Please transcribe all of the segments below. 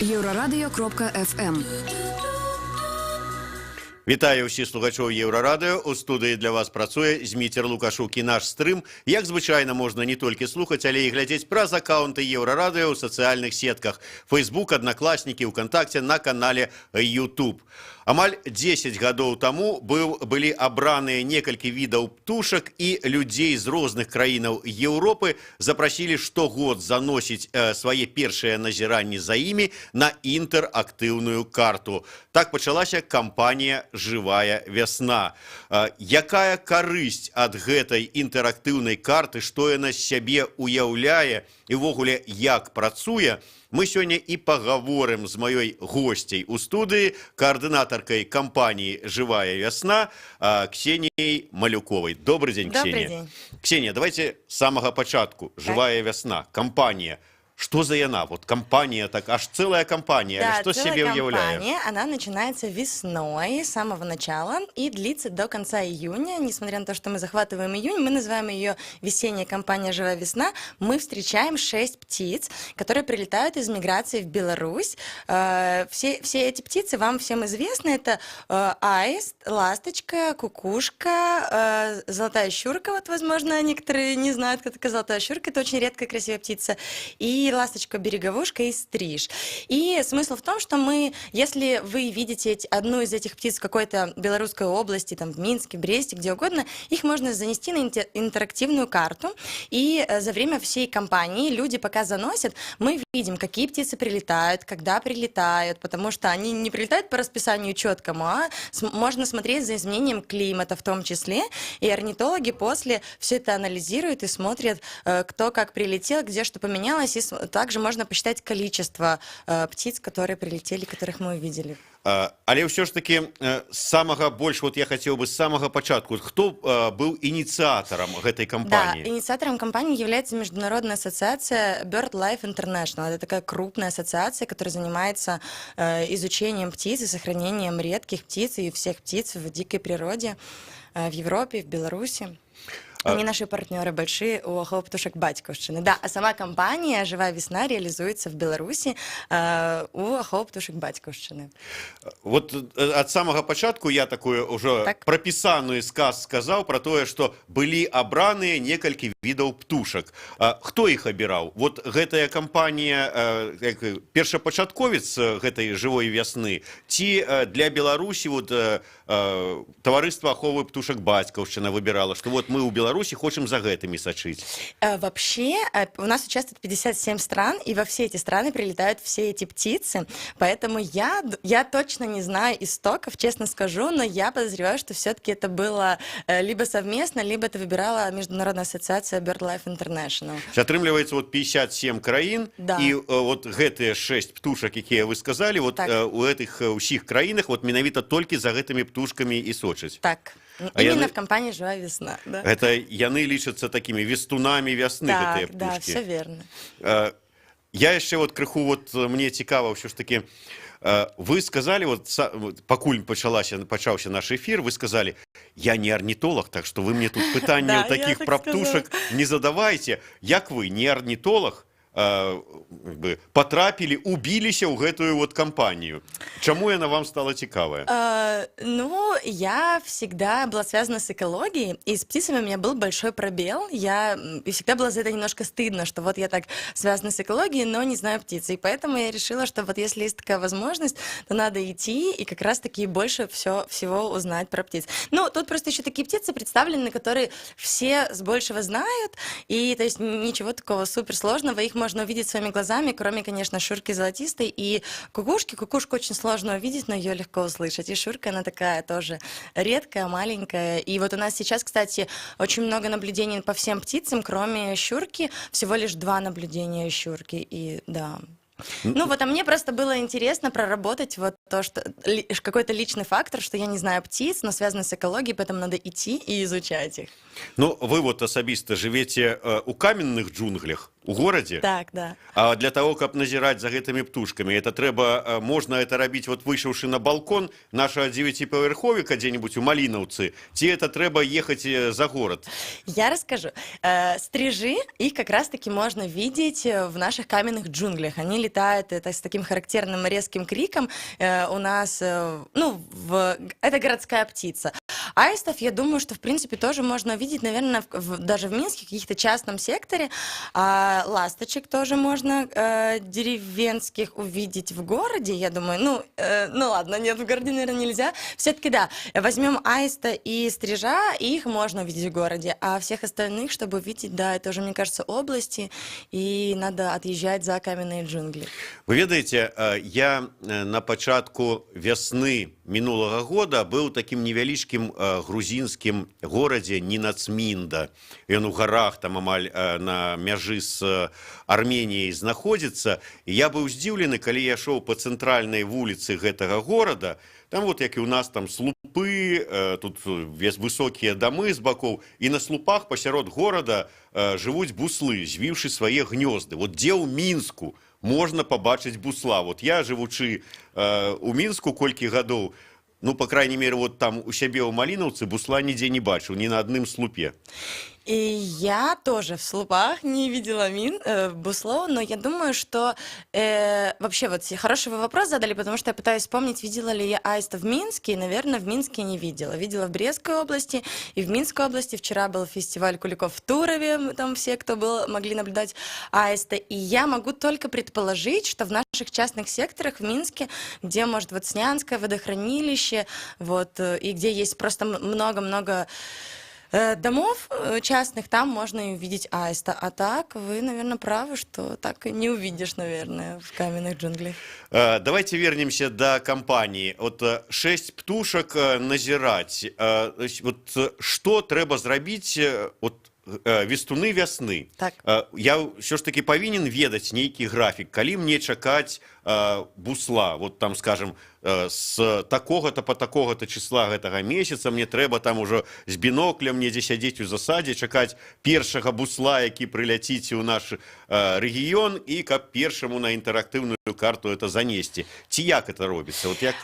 Еврорадио.ФМ. Вітаю усіх слухачів Єврорадіо. У студії для вас працює Змітер Лукашук і наш стрим. Як звичайно, можна не тільки слухати, але і глядіти праз аккаунти Єврорадіо у соціальних сетках Facebook, Одноклассники, ВКонтакте, на канале YouTube. Амаль 10 гадоў таму былі абраныя некалькі відаў птушак, і людзей з розных краінаў Еўропы запрасілі штогод заносіць свае першыя назіранні за імі на інтэрактыўную карту. Так пачалася кампанія «Жывая вясна». Якая карысць ад гэтай інтэрактыўнай карты, што яна з сябе уяўляе і ўвогуле як працуе, мы сегодня и поговорим с моей гостьей у студии, координаторкой компании «Живая весна» Ксенией Малюковой. Добрый день, Ксения. Добрый день. Ксения, давайте с самого початку. «Живая весна», компания. Что за яна? Вот компания, так аж целая компания. Да, что себе уявляет? Компания, она начинается весной, с самого начала, и длится до конца июня. Несмотря на то, что мы захватываем июнь, мы называем ее весенняя компания «Живая весна». Мы встречаем 6 птиц, которые прилетают из миграции в Беларусь. Все эти птицы вам всем известны. Это аист, ласточка, кукушка, золотая щурка. Вот, возможно, некоторые не знают, кто такая золотая щурка. Это очень редкая красивая птица. И ласточка-береговушка и стриж. И смысл в том, что мы, если вы видите одну из этих птиц в какой-то белорусской области, там в Минске, Бресте, где угодно, их можно занести на интерактивную карту. И за время всей кампании люди пока заносят, мы видим, какие птицы прилетают, когда прилетают, потому что они не прилетают по расписанию четкому, а можно смотреть за изменением климата в том числе. И орнитологи после все это анализируют и смотрят, кто как прилетел, где что поменялось, и также можно посчитать количество птиц, которые прилетели, которых мы увидели. Але все ж таки самого больше, вот я хотел бы с самого початку, кто был инициатором этой кампании? Да, инициатором кампании является международная ассоциация BirdLife International. Это такая крупная ассоциация, которая занимается изучением птиц и сохранением редких птиц и всех птиц в дикой природе в Европе, в Беларуси. Они наши партнеры большие у «Охоп птушек Батьківщини». Да, а сама компания «Живая весна» реализуется в Беларуси у «Охоп птушек Батьківщини. Вот от самого початку я такую уже прописанную сказ сказал про то, что были обраны некалькі видов птушек. Кто их обирал? Вот гэтая компания, першапачатковец гэтай «Живой весны», ці для Беларуси вот товариство «Аховы птушек Батьківщина» выбирало, что вот мы у Беларуси хотим за гэтыми сочить? Вообще, у нас участвует 57 стран, и во все эти страны прилетают все эти птицы, поэтому я точно не знаю истоков, честно скажу, но я подозреваю, что все-таки это было либо совместно, либо это выбирала Международная ассоциация BirdLife International. Атрымліваецца вот 57 краін, да. І вот гэтыя 6 птушак, якія вы сказали, вот у этих усіх краінах вот менавіта толькі за гэтымі птушкамі і сочаць. Так. Именно в компании «Живая весна». Да. Это яны лічацца такими вестунами весны, гэтыя птушки. Да, все верно. Я еще вот крыху, вот мне цікава все ж таки, вы сказали, вот пакуль пачаўся наш эфир, вы сказали, я не орнитолог, так что вы мне тут пытанняў таких про птушек не задавайте. Як вы, не орнитолог, потрапили, убились у гэтую вот компанию? Чему она вам стала цікавая? Ну, я всегда была связана с экологией, и с птицами у меня был большой пробел. И всегда было за это немножко стыдно, что вот я так связана с экологией, но не знаю птицы. И поэтому я решила, что вот если есть такая возможность, то надо идти и как раз-таки больше всего узнать про птиц. Ну, тут просто еще такие птицы представлены, которые все с большего знают, и то есть ничего такого суперсложного, их можно увидеть своими глазами, кроме, конечно, щурки золотистой и кукушки. Кукушку очень сложно увидеть, но ее легко услышать. И щурка, она такая тоже редкая, маленькая. И вот у нас сейчас, кстати, очень много наблюдений по всем птицам, кроме щурки. Всего лишь 2 наблюдения щурки. И да. Ну вот, а мне просто было интересно проработать вот то, что какой-то личный фактор, что я не знаю птиц, но связано с экологией, поэтому надо идти и изучать их. Ну, вы вот особисто живете у каменных джунглях, У горадзе? Так, да. А для того, каб назіраць за гэтымі птушкамі, это трэба, можна это рабіць, вот выйшаўшы на балкон нашага 9-павярховіка дзе-нибудь у Малінаўцы, ці это трэба ехаць за город? Я расскажу. Стрижи, их как раз-таки можно видеть в наших каменных джунглях. Они летают это, с таким характерным резким криком. У нас, это городская птица. Аистов, я думаю, что, в принципе, тоже можно увидеть, наверное, даже в Минске, в каких-то частном секторе. А ласточек тоже можно деревенских увидеть в городе, я думаю. Ладно, нет, в городе, наверное, нельзя. Все-таки, да, возьмем аиста и стрижа, и их можно увидеть в городе. А всех остальных, чтобы увидеть, да, это уже, мне кажется, области, и надо отъезжать за каменные джунгли. Вы ведаеце, я на пачатку вясны мінулага года быў такім невялічкім грузінскім горадзе Нінацмінда. Ён у гарах, там амаль на мяжы з Арменіяй знаходзіцца. І я быў здзіўлены, калі я шоў па цэнтральнай вуліцы гэтага горада. Там вот, як і у нас, там слупы, тут высокія дамы з бакоў, і на слупах пасярод горада жывуць буслы, звіўшы свае гнёзды. Вот дзе ў Мінску можна пабачыць бусла? Вот я, жывучы у Мінску колькі гадоў, по крайней мере, вот там у сябе ў Малінаўцы бусла нідзе не бачыў, ні на адным слупе. И я тоже в слупах не видела буслов, но я думаю, что вообще вот хороший вы вопрос задали, потому что я пытаюсь вспомнить, видела ли я аиста в Минске, и, наверное, в Минске не видела. Видела в Брестской области и в Минской области. Вчера был фестиваль Куликов в Турове, там все, кто был, могли наблюдать аиста. И я могу только предположить, что в наших частных секторах в Минске, где, может, вот Снянское водохранилище, вот, и где есть просто много-много домов частных, там можно и увидеть аиста. А так, вы, наверное, правы, что так и не увидишь, наверное, в каменных джунглях. Давайте вернемся до компании. Вот 6 птушек назирать. Вот что треба зрабіць вот вестуны вясны? Так. Я все ж таки повинен ведаць нейкі графік, калі мне чакаць бусла, вот там, скажем, с такого-то по такого-то числа гэтага месяца мне трэба там ужо з біноклем недзе сядзець у засадзе, чакаць першага бусла, які прыляціць у наш рэгіён, і каб першаму на інтэрактыўную карту это занесці. Ці як это робіцца? Вот як...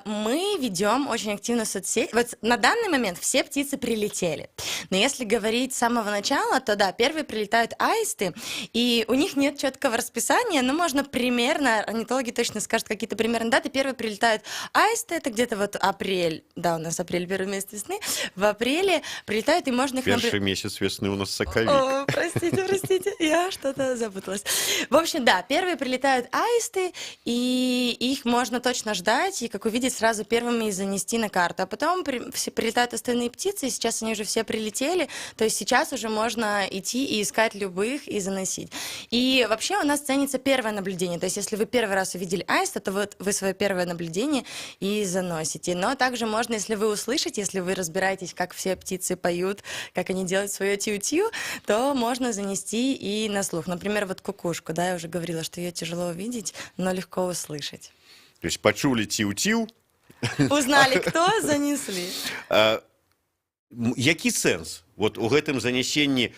Мы ведем очень активно соцсети. Вот на данный момент все птицы прилетели. Но если говорить с самого начала, то да, первые прилетают аисты, и у них нет четкого расписания, но можно примерно, орнитологи точно скажут какие-то примерные даты. Первые прилетают аисты, это где-то вот апрель, да, у нас апрель, первый месяц весны. В апреле прилетают, и можно их... Первый месяц весны у нас соковик. О, простите, я что-то запуталась. В общем, да, первые прилетают аисты, и их можно точно ждать, и, как увидеть, сразу первыми занести на карту. А потом все прилетают остальные птицы, и сейчас они уже все прилетели, то есть сейчас уже можно идти и искать любых и заносить. И вообще у нас ценится первое наблюдение, то есть если вы первый раз увидели аиста, то вот вы свое первое наблюдение и заносите. Но также можно, если вы услышите, если вы разбираетесь, как все птицы поют, как они делают свое тью-тью, то можно занести и на слух. Например, вот кукушку, да, я уже говорила, что ее тяжело увидеть, но легко услышать. То есть почули тью-тью. Узнали, кто, занесли. Які сэнс вот у гэтым занясенні,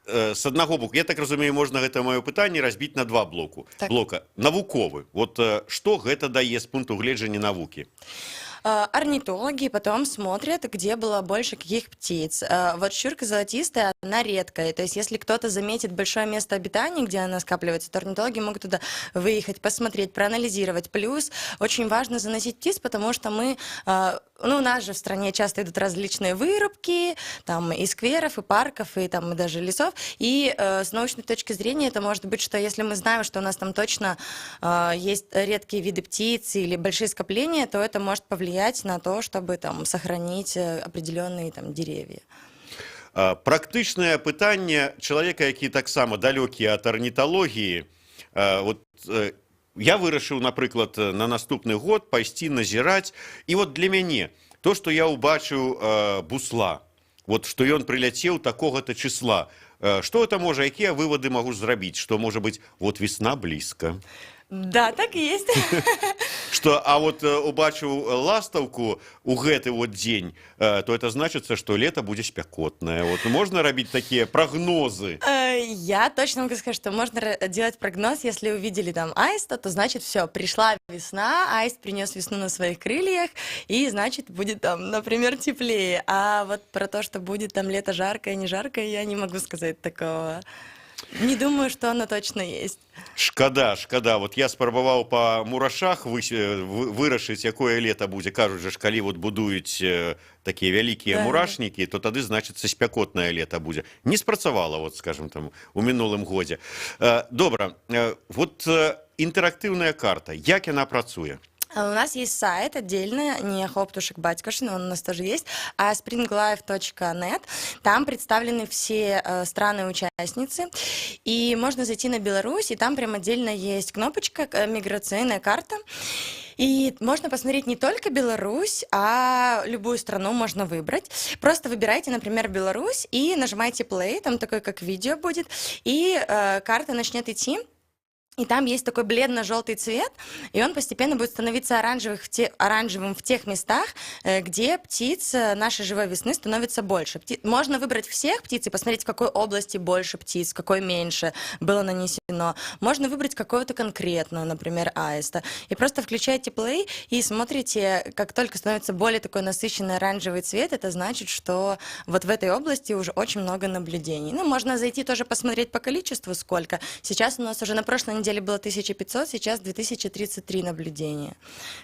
с аднаго боку, я так разумею, можна гэта маё пытанне разбіць на два блока. Навуковы. Вот што гэта дае з пункту гледжання навукі? Орнитологи потом смотрят, где было больше каких птиц. Вот чурка золотистая, она редкая. То есть, если кто-то заметит большое место обитания, где она скапливается, то орнитологи могут туда выехать, посмотреть, проанализировать. Плюс очень важно заносить птиц, потому что мы... у нас же в стране часто идут различные вырубки, там и скверов, и парков, и там и даже лесов. И с научной точки зрения это может быть, что если мы знаем, что у нас там точно есть редкие виды птиц или большие скопления, то это может повлиять на то, чтобы там сохранить определенные там деревья. Практычнае пытанне чалавека, які таксама далёкі ад арніталогіі. Вот я вырашыў, напрыклад, на наступны год пайсці назіраць, і вот для мяне то, што я ўбачыў бусла, вот што ён прыляцеў такога-то числа, што это можа, якія вывады магу зрабіць, што можа быць вот весна блізка? Да, так и есть. Что, а вот убачыў ластаўку у гэты вот дзень, то это значится, что лето будзе спякотнае. Вот можно рабіць такія прогнозы? Я точно могу сказать, что можно делать прогноз, если увидели там аиста, то значит все, пришла весна, аист принес весну на своих крыльях, и значит будет там, например, теплее. А вот про то, что будет там лето жаркое, не жаркое, я не могу сказать такого. Не думаю, что оно точно есть. Шкада, шкада. Вот я спрабаваў па мурашах вырашыць, якое лета будзе. Кажуць же, калі вот будуюць такія вялікія Да, мурашнікі, то тады, значыцца, спякотнае лета будзе. Не спрацавала, вот, скажем, там, у мінулым годзе. Добра, вот інтэрактыўная карта, як яна працуе? У нас есть сайт отдельно, не Хлоптушек Батькашин, он у нас тоже есть, а springlife.net. Там представлены все страны-участницы, и можно зайти на Беларусь, и там прям отдельно есть кнопочка «Миграционная карта». И можно посмотреть не только Беларусь, а любую страну можно выбрать. Просто выбирайте, например, Беларусь и нажимайте play, там такое как видео будет, и карта начнет идти. И там есть такой бледно-желтый цвет, и он постепенно будет становиться оранжевым в тех местах, где птиц нашей живой весны становится больше. Можно выбрать всех птиц и посмотреть, в какой области больше птиц, в какой меньше было нанесено. Можно выбрать какую-то конкретную, например, аиста. И просто включаете play и смотрите, как только становится более такой насыщенный оранжевый цвет, это значит, что вот в этой области уже очень много наблюдений. Ну, можно зайти тоже посмотреть по количеству сколько. Сейчас у нас уже на прошлой неделе было 1500, сейчас 2033 наблюдения.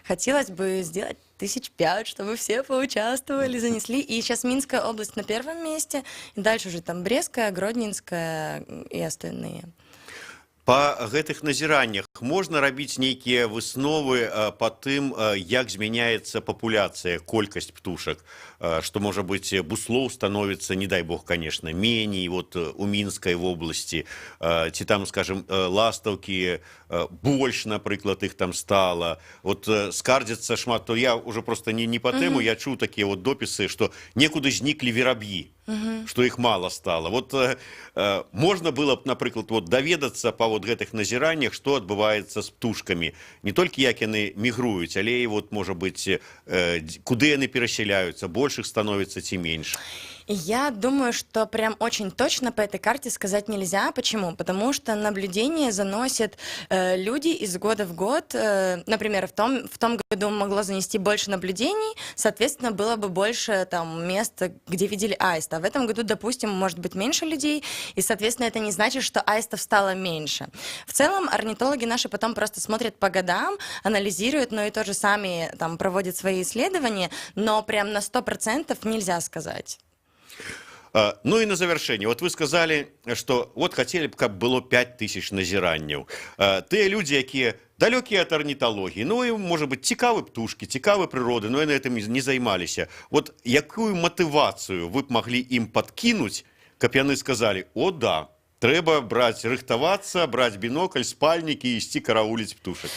Хотелось бы сделать 1005, чтобы все поучаствовали, занесли. И сейчас Минская область на первом месте, и дальше уже там Брестская, Гродненская и остальные. Па гэтых назіраннях можна рабіць нейкія высновы па тым, як змяняецца папуляцыя, колькасць птушак, што, можа быць, буслоў становіцца, не дай бог, конечно, меней вот у Мінскай вобласці, ці там, скажем, ластаўкі больш, напрыклад, іх там стала. Вот скардзяцца шмат, то я уже просто не по тэму, я чуў такія вот допісы, што некуды зніклі вераб'і, что их мало стало. Вот можно было б, напрыклад, вот даведацца па вот гэтых назіраннях, што адбываецца з птушкамі. Не толькі як яны мігруюць, але і вот, можа быць, куды яны перасяляюцца, больш іх становіцца ці менш. Я думаю, что прям очень точно по этой карте сказать нельзя. Почему? Потому что наблюдение заносят люди из года в год. Например, в том году могло занести больше наблюдений, соответственно, было бы больше там мест, где видели аиста. А в этом году, допустим, может быть меньше людей, и, соответственно, это не значит, что аистов стало меньше. В целом, орнитологи наши потом просто смотрят по годам, анализируют, но и тоже сами там проводят свои исследования, но прям на 100% нельзя сказать. Ну и на завершение. Вот вы сказали, что вот хотели бы, как было 5000 назіранняў. Те люди, якія далёкія ад арніталогіі, ну і, может быть, цікавы птушкі, цікавы прыроды, но и на этом не займаліся. Вот якую мотивацию вы б могли им подкинуть, каб яны сказали: о да, трэба браць, рыхтавацца, браць бінокль, спальнікі і ісці карауліць птушек?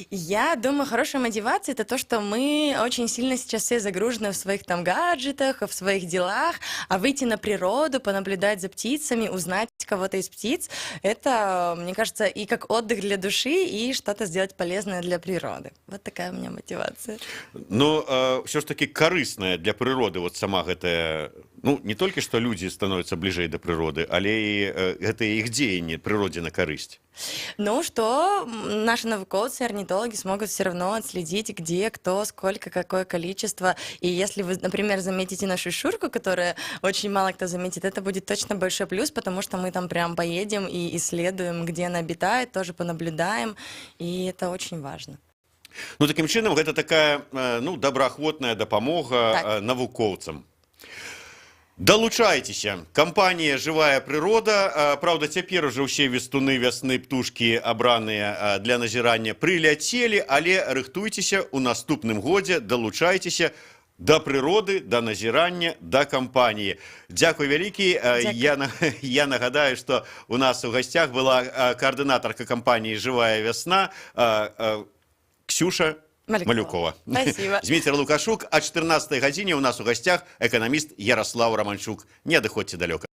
Я думаю, хорошая мотивация — это то, что мы очень сильно сейчас все загружены в своих там гаджетах, в своих делах, а выйти на природу, понаблюдать за птицами, узнать кого-то из птиц — это, мне кажется, и как отдых для души, и что-то сделать полезное для природы. Вот такая у меня мотивация. Но все ж таки карысная для природы вот сама гэтая, ну, не только что люди становятся ближе до природы, але и это их дзеянне природзе на карысць. Ну, что наши навукоўцы, орнитологи смогут все равно отследить, где, кто, сколько, какое количество. И если вы, например, заметите нашу шурку, которую очень мало кто заметит, это будет точно большой плюс, потому что мы там прям поедем и исследуем, где она обитает, тоже понаблюдаем, и это очень важно. Ну, таким чынам, гэта такая, ну, добраахвотная дапамога навукоўцам. Далучайцеся. Кампанія «Живая природа». Правда, цяпер уже ўсе вестуны вясны птушкі, абраныя для назірання, прыляцелі, але рыхтуйцеся у наступным годзе, далучайцеся да прыроды, да назірання, да кампаніі. Дзякуй вялікі. Я нагадаю, што у нас у гасцях была координаторка кампании «Живая весна» Ксюша Малюкова. Спасибо. Зміцер Лукашук. А 14 гадзіне у нас у гасцях эканаміст Ярослав Романчук. Не адыходзьце далёка.